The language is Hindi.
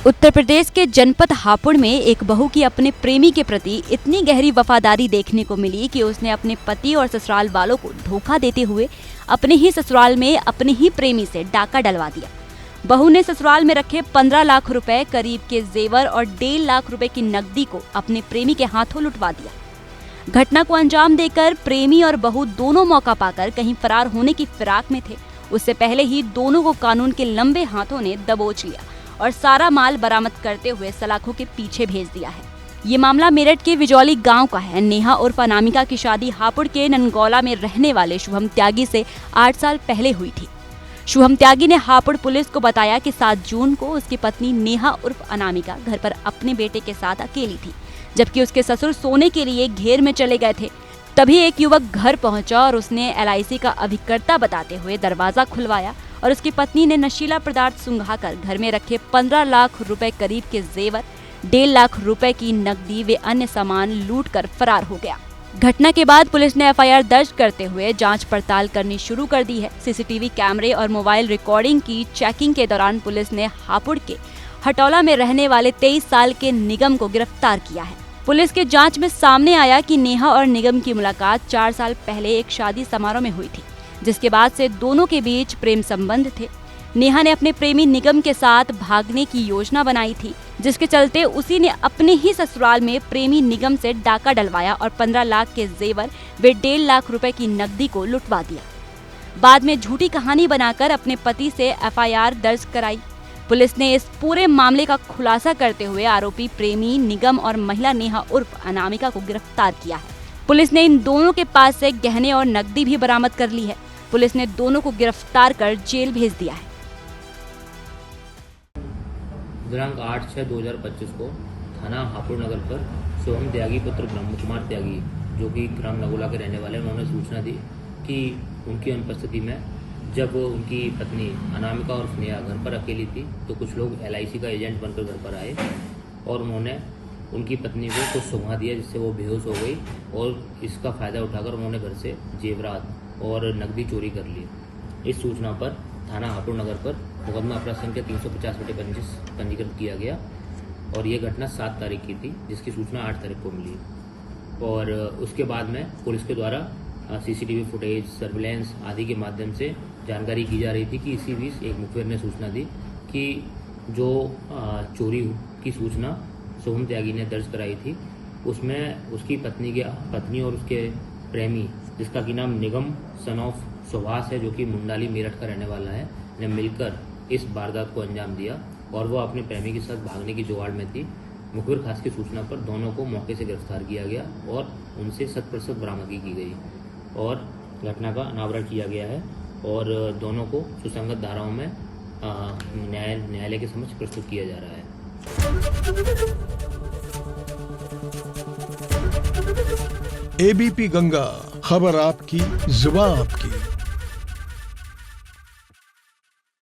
उत्तर प्रदेश के जनपद हापुड़ में एक बहू की अपने प्रेमी के प्रति इतनी गहरी वफादारी देखने को मिली कि उसने अपने पति और ससुराल वालों को धोखा देते हुए अपने ही ससुराल में अपने ही प्रेमी से डाका डलवा दिया। बहू ने ससुराल में रखे 15 लाख रुपए, करीब के जेवर और 1.5 लाख रुपए की नकदी को अपने प्रेमी के हाथों लुटवा दिया। घटना को अंजाम देकर प्रेमी और बहू दोनों मौका पाकर कहीं फरार होने की फिराक में थे। उससे पहले ही दोनों को कानून के लंबे हाथों ने दबोच लिया और सारा माल बरामद करते हुए सलाखों के पीछे भेज दिया है। ये मामला मेरठ के विजौली गांव का है। नेहा उर्फ अनामिका की शादी हापुड़ के ननगौला में रहने वाले शुभम त्यागी से 8 साल पहले हुई थी। शुभम त्यागी ने हापुड़ पुलिस को बताया कि 7 जून को उसकी पत्नी नेहा उर्फ अनामिका घर पर अपने बेटे के साथ अकेली थी, जबकि उसके ससुर सोने के लिए घेर में चले गए थे। तभी एक युवक घर पहुंचा और उसने LIC का अभिकर्ता बताते हुए दरवाजा खुलवाया और उसकी पत्नी ने नशीला पदार्थ सुंघाकर घर में रखे 15 लाख रुपए करीब के जेवर, 1.5 लाख रुपए की नकदी व अन्य सामान लूटकर फरार हो गया। घटना के बाद पुलिस ने FIR दर्ज करते हुए जांच पड़ताल करनी शुरू कर दी है। CCTV कैमरे और मोबाइल रिकॉर्डिंग की चेकिंग के दौरान पुलिस ने हापुड़ के हटौला में रहने वाले 23 साल के निगम को गिरफ्तार किया है। पुलिस के जांच में सामने आया कि नेहा और निगम की मुलाकात 4 साल पहले एक शादी समारोह में हुई थी, जिसके बाद से दोनों के बीच प्रेम संबंध थे। नेहा ने अपने प्रेमी निगम के साथ भागने की योजना बनाई थी, जिसके चलते उसी ने अपने ही ससुराल में प्रेमी निगम से डाका डलवाया और 15 लाख के जेवर व 1.5 लाख रुपए की नकदी को लुटवा दिया। बाद में झूठी कहानी बनाकर अपने पति से FIR दर्ज कराई। पुलिस ने इस पूरे मामले का खुलासा करते हुए आरोपी प्रेमी निगम और महिला नेहा उर्फ अनामिका को गिरफ्तार किया है। पुलिस ने इन दोनों के पास से गहने और नकदी भी बरामद कर ली है। पुलिस ने दोनों को गिरफ्तार कर जेल भेज दिया है। दिनांक 8/6/2025 को थाना हापुड़ नगर पर शुभम त्यागी पुत्र ब्रह्म कुमार त्यागी, जो कि ग्राम नगोला के रहने वाले, उन्होंने सूचना दी कि उनकी अनुपस्थिति में जब उनकी पत्नी अनामिका और स्नेहा घर पर अकेली थी तो कुछ लोग LIC का एजेंट बनकर घर पर आए और उन्होंने उनकी पत्नी को कुछ सुंघा दिया, जिससे वो बेहोश हो गई और इसका फ़ायदा उठाकर उन्होंने घर से जेवरात और नकदी चोरी कर ली। इस सूचना पर थाना हापुड़ नगर पर मुकदमा अपराध संख्या 350/25 पंजीकृत किया गया और ये घटना 7 तारीख की थी, जिसकी सूचना 8 तारीख को मिली। और उसके बाद में पुलिस के द्वारा CCTV फुटेज, सर्विलेंस आदि के माध्यम से जानकारी की जा रही थी कि इसी बीच एक मुखबिर ने सूचना दी कि जो चोरी की सूचना शुभम त्यागी ने दर्ज कराई थी, उसमें उसकी पत्नी और उसके प्रेमी, जिसका कि नाम निगम सन ऑफ सुभाष है, जो कि मुंडाली मेरठ का रहने वाला है, ने मिलकर इस वारदात को अंजाम दिया और वो अपने प्रेमी के साथ भागने की जुगाड़ में थी। मुखबिर खास की सूचना पर दोनों को मौके से गिरफ्तार किया गया और उनसे 100% बरामदगी की गई और घटना का अनावरण किया गया है और दोनों को सुसंगत धाराओं में न्यायालय के समक्ष प्रस्तुत किया जा रहा है। ABP गंगा, खबर आपकी, जुबान आपकी।